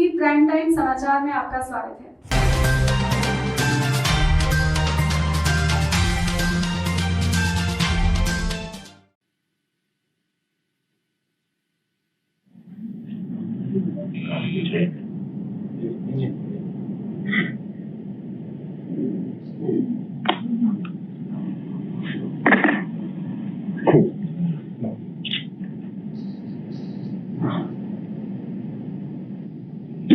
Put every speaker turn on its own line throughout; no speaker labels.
TV prime time समाचार में आपका स्वागत है।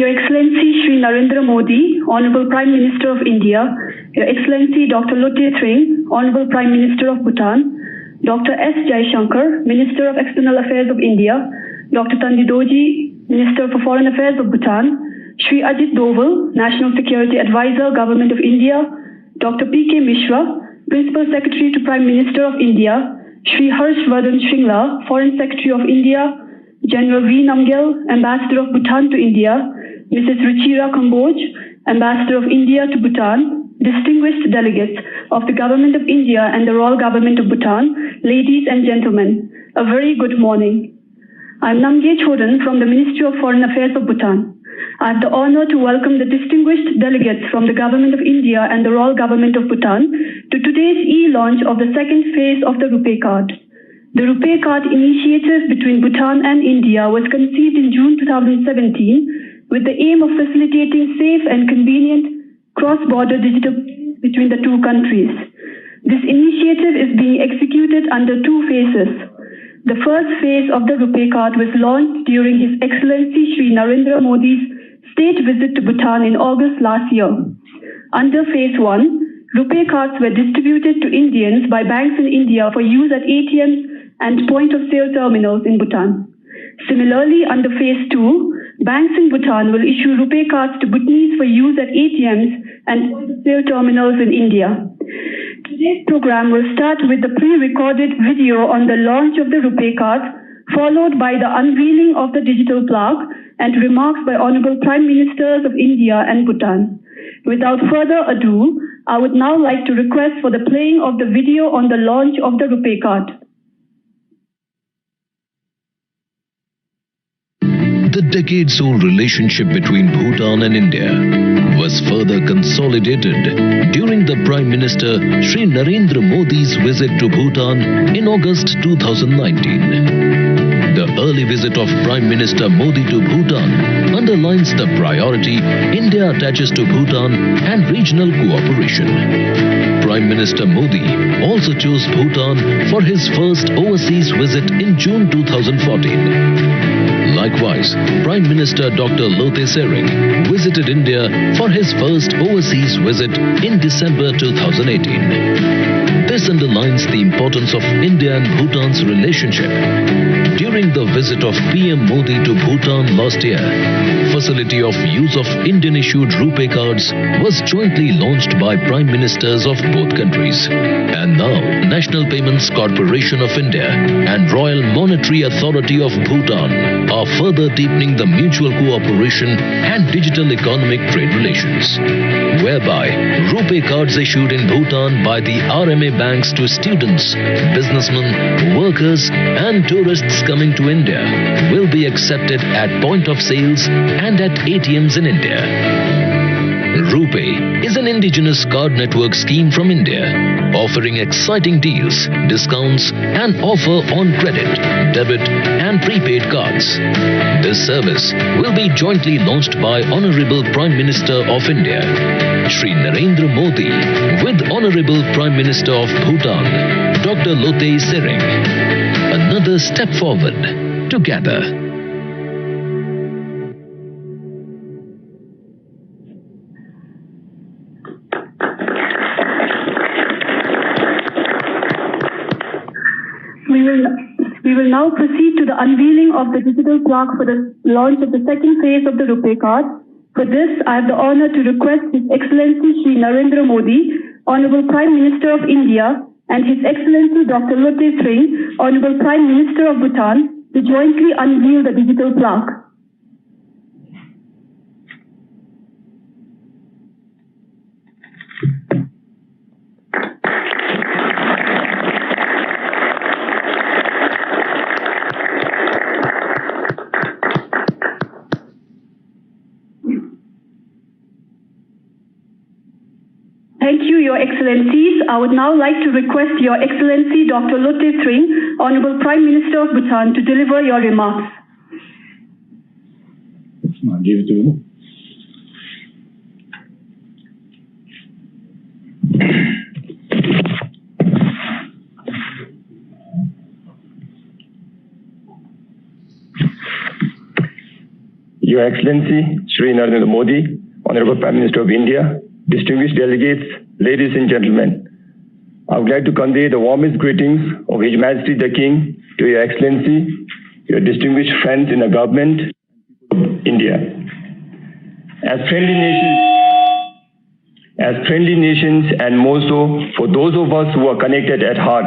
Your Excellency Shri Narendra Modi, Honorable Prime Minister of India, Your Excellency Dr. Lote Tshering, Honorable Prime Minister of Bhutan, Dr. S. Jaishankar, Minister of External Affairs of India, Dr. Tandi Doji, Minister for Foreign Affairs of Bhutan, Shri Ajit Doval, National Security Advisor, Government of India, Dr. P.K. Mishra, Principal Secretary to Prime Minister of India, Shri Harshvardhan Shringla, Foreign Secretary of India, General V. Namgyal, Ambassador of Bhutan to India, Mrs. Ruchira Kamboj, Ambassador of India to Bhutan, distinguished delegates of the Government of India and the Royal Government of Bhutan, ladies and gentlemen, a very good morning. I am Namgye Chodan from the Ministry of Foreign Affairs of Bhutan. I have the honor to welcome the distinguished delegates from the Government of India and the Royal Government of Bhutan to today's e-launch of the second phase of the RuPay Card. The RuPay Card initiative between Bhutan and India was conceived in June 2017 with the aim of facilitating safe and convenient cross-border digital payments between the two countries. This initiative is being executed under two phases. The first phase of the RuPay Card was launched during His Excellency Shri Narendra Modi's state visit to Bhutan in August last year. Under phase 1, RuPay cards were distributed to Indians by banks in India for use at ATMs and point-of-sale terminals in Bhutan. Similarly, under phase 2, banks in Bhutan will issue RuPay cards to Bhutanese for use at ATMs and point-of-sale terminals in India. Today's program will start with the pre-recorded video on the launch of the RuPay card, followed by the unveiling of the digital plaque and remarks by Honorable Prime Ministers of India and Bhutan. Without further ado, I would now like to request for the playing of the video on the launch of the RuPay card.
The decades-old relationship between Bhutan and India was further consolidated during the Prime Minister Shri Narendra Modi's visit to Bhutan in August 2019. The early visit of Prime Minister Modi to Bhutan underlines the priority India attaches to Bhutan and regional cooperation. Prime Minister Modi also chose Bhutan for his first overseas visit in June 2014. Likewise, Prime Minister Dr. Lote Tshering visited India for his first overseas visit in December 2018. This underlines the importance of India and Bhutan's relationship. During the visit of PM Modi to Bhutan last year, facility of use of Indian-issued RuPay cards was jointly launched by Prime Ministers of both countries. And now, National Payments Corporation of India and Royal Monetary Authority of Bhutan are further deepening the mutual cooperation and digital economic trade relations, whereby RuPay cards issued in Bhutan by the RMA banks to students, businessmen, workers and tourists coming to India will be accepted at point of sales and at ATMs in India. RuPay is an indigenous card network scheme from India, offering exciting deals, discounts and offer on credit, debit and prepaid cards. This service will be jointly launched by Honorable Prime Minister of India, Shri Narendra Modi, with Honorable Prime Minister of Bhutan, Dr. Lote Tshering. Another step forward together.
We will now proceed to the unveiling of the digital plaque for the launch of the second phase of the RuPay card. For this, I have the honor to request His Excellency Shri Narendra Modi, Honorable Prime Minister of India, and His Excellency Dr. Lote Tshering, Honorable Prime Minister of Bhutan, to jointly unveil the digital plaque. Thank you, Your Excellencies. I would now like to request Your Excellency Dr. Lotte Tring, Honorable Prime Minister of Bhutan, to deliver your remarks.
I'll give it to you. Your Excellency, Shri Narendra Modi, Honorable Prime Minister of India, distinguished delegates, ladies and gentlemen, I would like to convey the warmest greetings of His Majesty the King to Your Excellency, your distinguished friends in the government of India. As friendly nations, and more so for those of us who are connected at heart,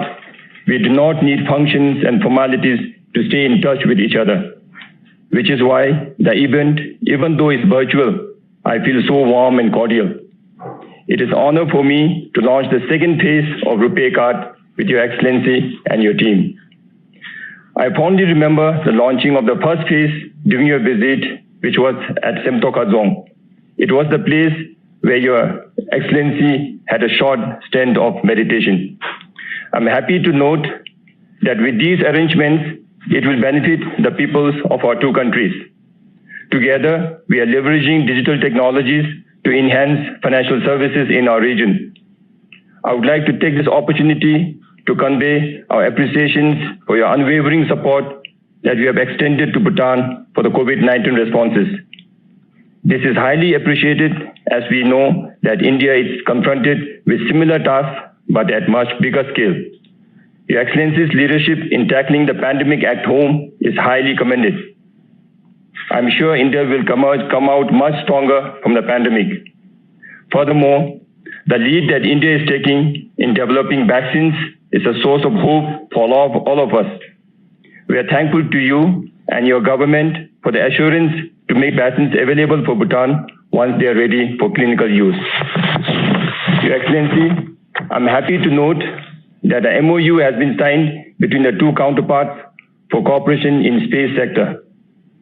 we do not need functions and formalities to stay in touch with each other, which is why the event, even though it's virtual, I feel so warm and cordial. It is an honor for me to launch the second phase of RuPay Card with Your Excellency and your team. I fondly remember the launching of the first phase during your visit, which was at Semtoka Dzong. It was the place where Your Excellency had a short stint of meditation. I'm happy to note that with these arrangements, it will benefit the peoples of our two countries. Together, we are leveraging digital technologies to enhance financial services in our region. I would like to take this opportunity to convey our appreciations for your unwavering support that you have extended to Bhutan for the COVID-19 responses. This is highly appreciated as we know that India is confronted with similar tasks but at much bigger scale. Your Excellency's leadership in tackling the pandemic at home is highly commended. I'm sure India will come out much stronger from the pandemic. Furthermore, the lead that India is taking in developing vaccines is a source of hope for all of us. We are thankful to you and your government for the assurance to make vaccines available for Bhutan once they are ready for clinical use. Your Excellency, I'm happy to note that the MOU has been signed between the two counterparts for cooperation in space sector.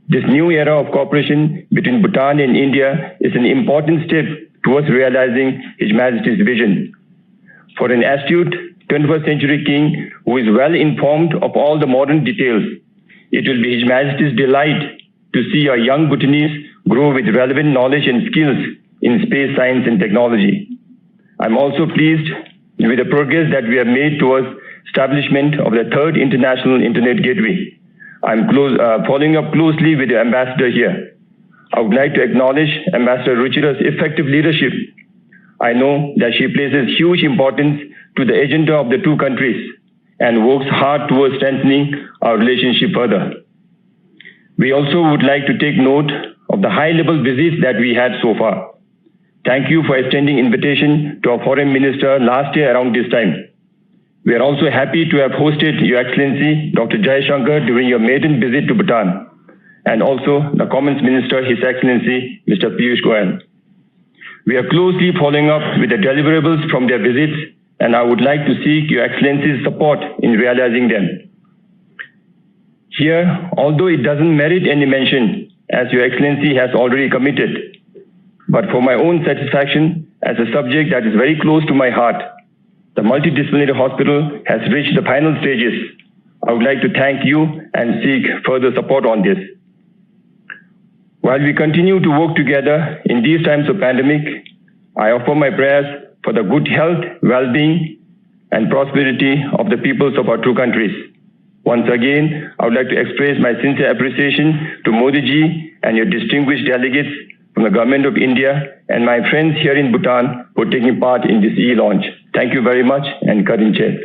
This new era of cooperation between Bhutan and India is an important step towards realizing His Majesty's vision. For an astute 21st century king who is well informed of all the modern details, it will be His Majesty's delight to see our young Bhutanese grow with relevant knowledge and skills in space science and technology. I'm also pleased with the progress that we have made towards establishment of the third international internet gateway. I'm following up closely with the ambassador here. I would like to acknowledge Ambassador Ruchira's effective leadership. I know that she places huge importance to the agenda of the two countries and works hard towards strengthening our relationship further. We also would like to take note of the high-level visits that we had so far. Thank you for extending invitation to our foreign minister last year around this time. We are also happy to have hosted Your Excellency Dr. Jaishankar during your maiden visit to Bhutan, and also the Commons Minister, His Excellency Mr. Piyush Goyal. We are closely following up with the deliverables from their visits, and I would like to seek Your Excellency's support in realizing them. Here, although it doesn't merit any mention, as Your Excellency has already committed, but for my own satisfaction as a subject that is very close to my heart, the multidisciplinary hospital has reached the final stages. I would like to thank you and seek further support on this. While we continue to work together in these times of pandemic, I offer my prayers for the good health, well-being, and prosperity of the peoples of our two countries. Once again, I would like to express my sincere appreciation to Modi ji and your distinguished delegates from the Government of India and my friends here in Bhutan for taking part in this e-launch. Thank you very much, and Karin Chair.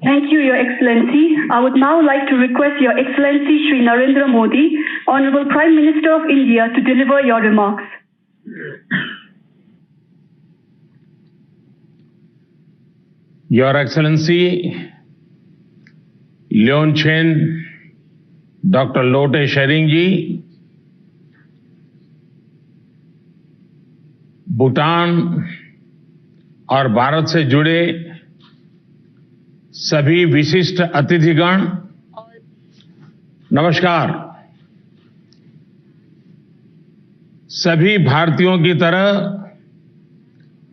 Thank you, Your Excellency. I would now like to request Your Excellency Shri Narendra Modi, Honorable Prime Minister of India, to deliver your remarks.
Your Excellency, Leonchen Dr. Lotte Tring जी, भूटान और भारत से जुड़े सभी विशिष्ट अतिथिगण, नमस्कार। सभी भारतीयों की तरह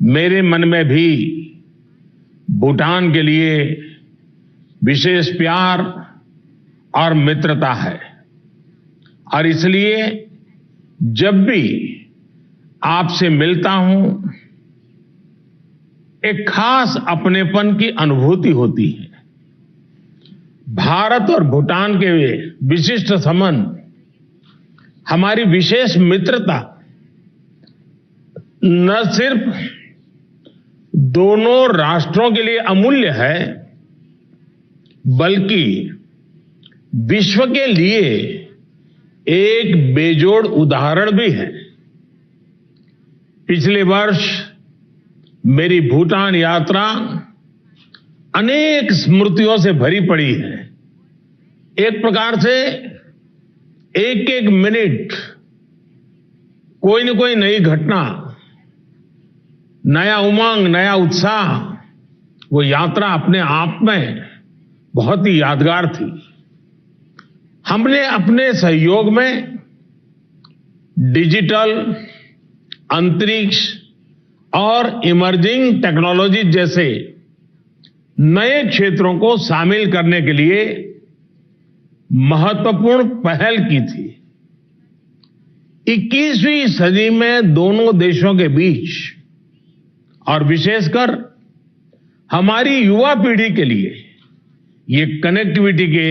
मेरे मन में भी भूटान के लिए विशेष प्यार और मित्रता है और इसलिए जब भी आपसे मिलता हूं एक खास अपनेपन की अनुभूति होती है। भारत और भूटान के विशिष्ट संबंध, हमारी विशेष मित्रता न सिर्फ दोनों राष्ट्रों के लिए अमूल्य है बल्कि विश्व के लिए एक बेजोड़ उदाहरण भी है। पिछले वर्ष मेरी भूटान यात्रा अनेक स्मृतियों से भरी पड़ी है। एक प्रकार से एक एक मिनट कोई न कोई नई घटना, नया उमंग, नया उत्साह, वो यात्रा अपने आप में बहुत ही यादगार थी। हमने अपने सहयोग में डिजिटल, अंतरिक्ष और इमर्जिंग टेक्नोलॉजी जैसे नए क्षेत्रों को शामिल करने के लिए महत्वपूर्ण पहल की थी। 21वीं सदी में दोनों देशों के बीच और विशेषकर हमारी युवा पीढ़ी के लिए ये कनेक्टिविटी के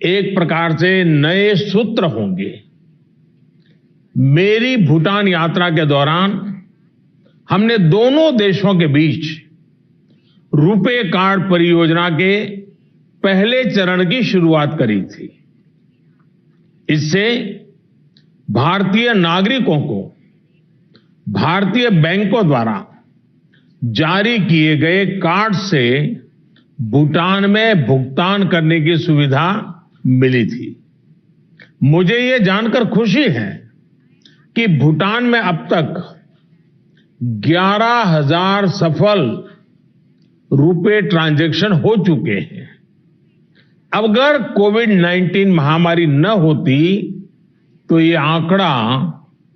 एक प्रकार से नए सूत्र होंगे। मेरी भूटान यात्रा के दौरान हमने दोनों देशों के बीच रुपे कार्ड परियोजना के पहले चरण की शुरुआत करी थी। इससे भारतीय नागरिकों को भारतीय बैंकों द्वारा जारी किए गए कार्ड से भूटान में भुगतान करने की सुविधा मिली थी। मुझे ये जानकर खुशी है कि भूटान में अब तक 11,000 सफल रुपे ट्रांजैक्शन हो चुके हैं। अगर कोविड-19 महामारी न होती तो ये आंकड़ा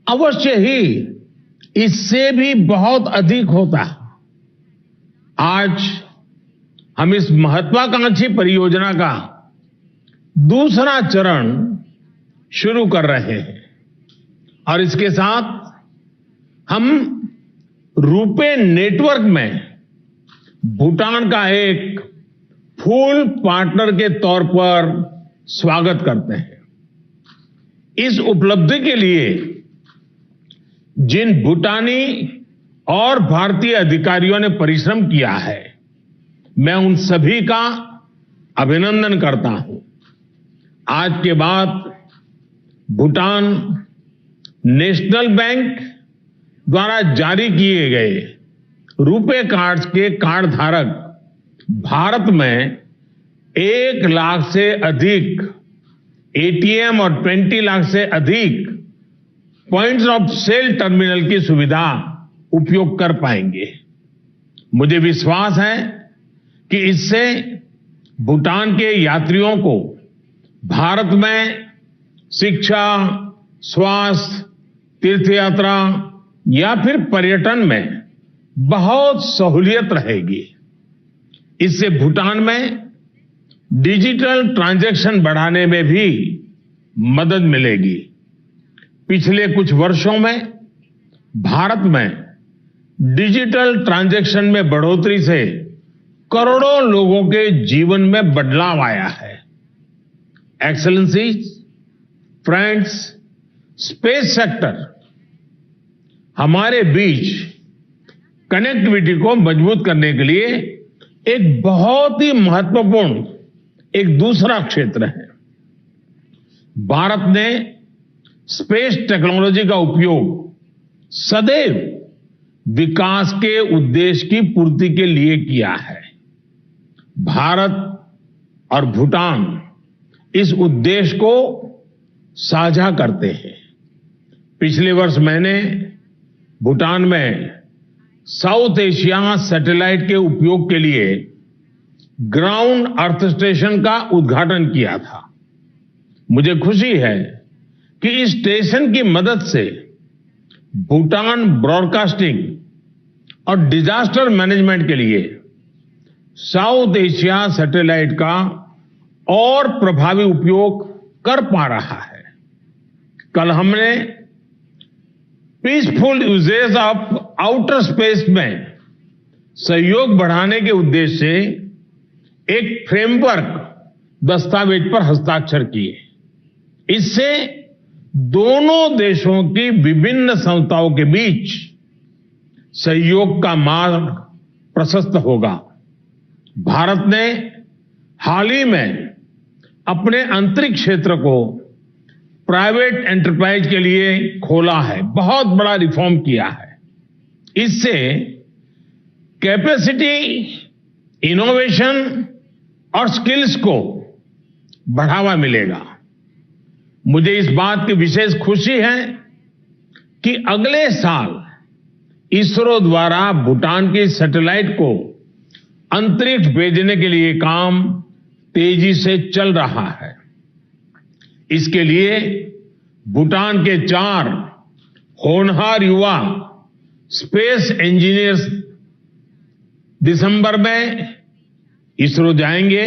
अवश्य ही इससे भी बहुत अधिक होता। आज हम इस महत्वाकांक्षी परियोजना का दूसरा चरण शुरू कर रहे हैं और इसके साथ हम रुपे नेटवर्क में भूटान का एक फुल पार्टनर के तौर पर स्वागत करते हैं। इस उपलब्धि के लिए जिन भूटानी और भारतीय अधिकारियों ने परिश्रम किया है, मैं उन सभी का अभिनंदन करता हूं। आज के बाद भूटान नेशनल बैंक द्वारा जारी किए गए रुपे कार्ड के कार्ड धारक भारत में 1 लाख से अधिक एटीएम और 20 लाख से अधिक पॉइंट्स ऑफ सेल टर्मिनल की सुविधा उपयोग कर पाएंगे। मुझे विश्वास है कि इससे भूटान के यात्रियों को भारत में शिक्षा, स्वास्थ्य, तीर्थ यात्रा या फिर पर्यटन में बहुत सहूलियत रहेगी। इससे भूटान में डिजिटल ट्रांजैक्शन बढ़ाने में भी मदद मिलेगी। पिछले कुछ वर्षों में भारत में डिजिटल ट्रांजैक्शन में बढ़ोतरी से करोड़ों लोगों के जीवन में बदलाव आया है। एक्सेलेंसीज, फ्रेंड्स, स्पेस सेक्टर हमारे बीच कनेक्टिविटी को मजबूत करने के लिए एक बहुत ही महत्वपूर्ण एक दूसरा क्षेत्र है। भारत ने स्पेस टेक्नोलॉजी का उपयोग सदैव विकास के उद्देश्य की पूर्ति के लिए किया है। भारत और भूटान इस उद्देश्य को साझा करते हैं। पिछले वर्ष मैंने भूटान में साउथ एशिया सैटेलाइट के उपयोग के लिए ग्राउंड अर्थ स्टेशन का उद्घाटन किया था। मुझे खुशी है कि इस स्टेशन की मदद से भूटान ब्रॉडकास्टिंग और डिजास्टर मैनेजमेंट के लिए साउथ एशिया सैटेलाइट का और प्रभावी उपयोग कर पा रहा है। कल हमने peaceful uses of outer space में सहयोग बढ़ाने के उद्देश्य से एक फ्रेमवर्क दस्तावेज पर हस्ताक्षर किए। इससे दोनों देशों की विभिन्न संस्थाओं के बीच सहयोग का मार्ग प्रशस्त होगा। भारत ने हाल ही में अपने अंतरिक्ष क्षेत्र को प्राइवेट एंटरप्राइज के लिए खोला है, बहुत बड़ा रिफॉर्म किया है। इससे कैपेसिटी, इनोवेशन और स्किल्स को बढ़ावा मिलेगा। मुझे इस बात की विशेष खुशी है कि अगले साल इसरो द्वारा भूटान की सैटेलाइट को अंतरिक्ष भेजने के लिए काम तेजी से चल रहा है। इसके लिए भूटान के 4 होनहार युवा स्पेस इंजीनियर्स दिसंबर में इसरो जाएंगे।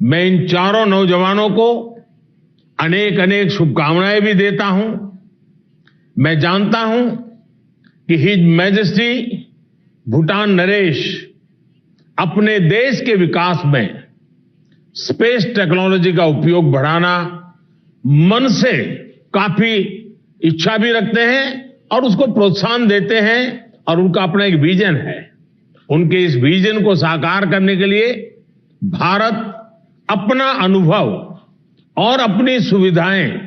मैं इन चारों नौजवानों को अनेक अनेक शुभकामनाएं भी देता हूं। मैं जानता हूं कि हिज मैजेस्टी भूटान नरेश अपने देश के विकास में स्पेस टेक्नोलॉजी का उपयोग बढ़ाना मन से काफी इच्छा भी रखते हैं और उसको प्रोत्साहन देते हैं, और उनका अपना एक विजन है। उनके इस विजन को साकार करने के लिए भारत अपना अनुभव और अपनी सुविधाएं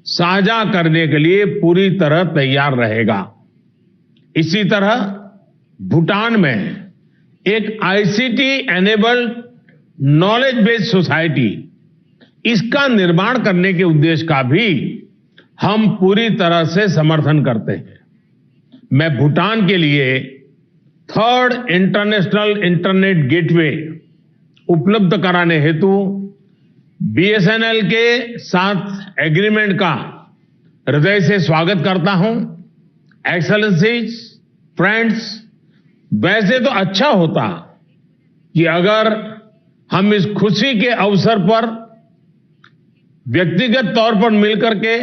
साझा करने के लिए पूरी तरह तैयार रहेगा। इसी तरह भूटान में एक ICT enabled knowledge based society, इसका निर्माण करने के उद्देश्य का भी हम पूरी तरह से समर्थन करते हैं। मैं भूटान के लिए 3rd इंटरनेशनल इंटरनेट गेटवे उपलब्ध कराने हेतु बीएसएनएल के साथ एग्रीमेंट का हृदय से स्वागत करता हूं। एक्सेलेंसीज, फ्रेंड्स, वैसे तो अच्छा होता कि अगर हम इस खुशी के अवसर पर व्यक्तिगत तौर पर मिलकर के,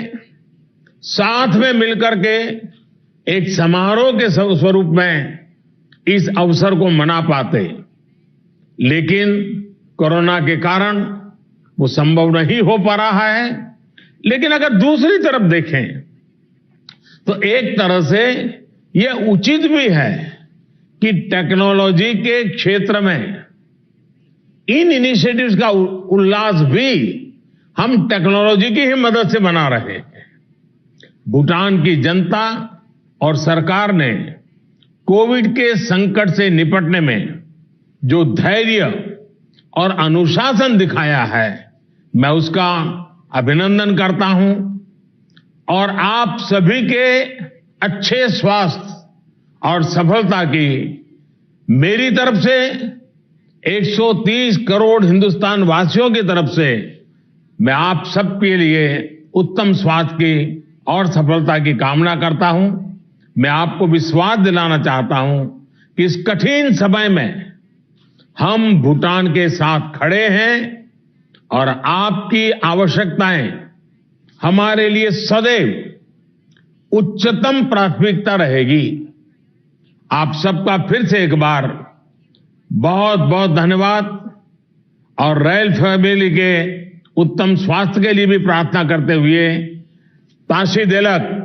साथ में मिलकर के एक समारोह के स्वरूप में इस अवसर को मना पाते, लेकिन कोरोना के कारण वो संभव नहीं हो पा रहा है। लेकिन अगर दूसरी तरफ देखें तो एक तरह से यह उचित भी है कि टेक्नोलॉजी के क्षेत्र में इन इनिशिएटिव्स का उल्लास भी हम टेक्नोलॉजी की ही मदद से बना रहे हैं। भूटान की जनता और सरकार ने कोविड के संकट से निपटने में जो धैर्य और अनुशासन दिखाया है, मैं उसका अभिनंदन करता हूं और आप सभी के अच्छे स्वास्थ्य और सफलता की मेरी तरफ से 130 करोड़ हिंदुस्तान वासियों की तरफ से मैं आप सबके लिए उत्तम स्वास्थ्य की और सफलता की कामना करता हूं। मैं आपको विश्वास दिलाना चाहता हूं कि इस कठिन समय में हम भूटान के साथ खड़े हैं और आपकी आवश्यकताएं हमारे लिए सदैव उच्चतम प्राथमिकता रहेगी। आप सबका फिर से एक बार बहुत बहुत धन्यवाद और रॉयल फैमिली के उत्तम स्वास्थ्य के लिए भी प्रार्थना करते हुए ताशी देलक।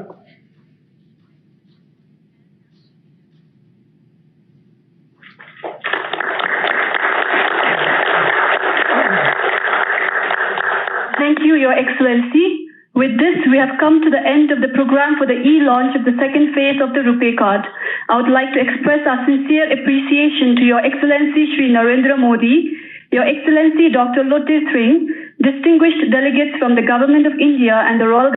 Thank you, Your Excellency. With this, we have come to the end of the program for the e-launch of the second phase of the RuPay card. I would like to express our sincere appreciation to Your Excellency Shri Narendra Modi, Your Excellency Dr. Lotte Tsering, distinguished delegates from the Government of India and the Royal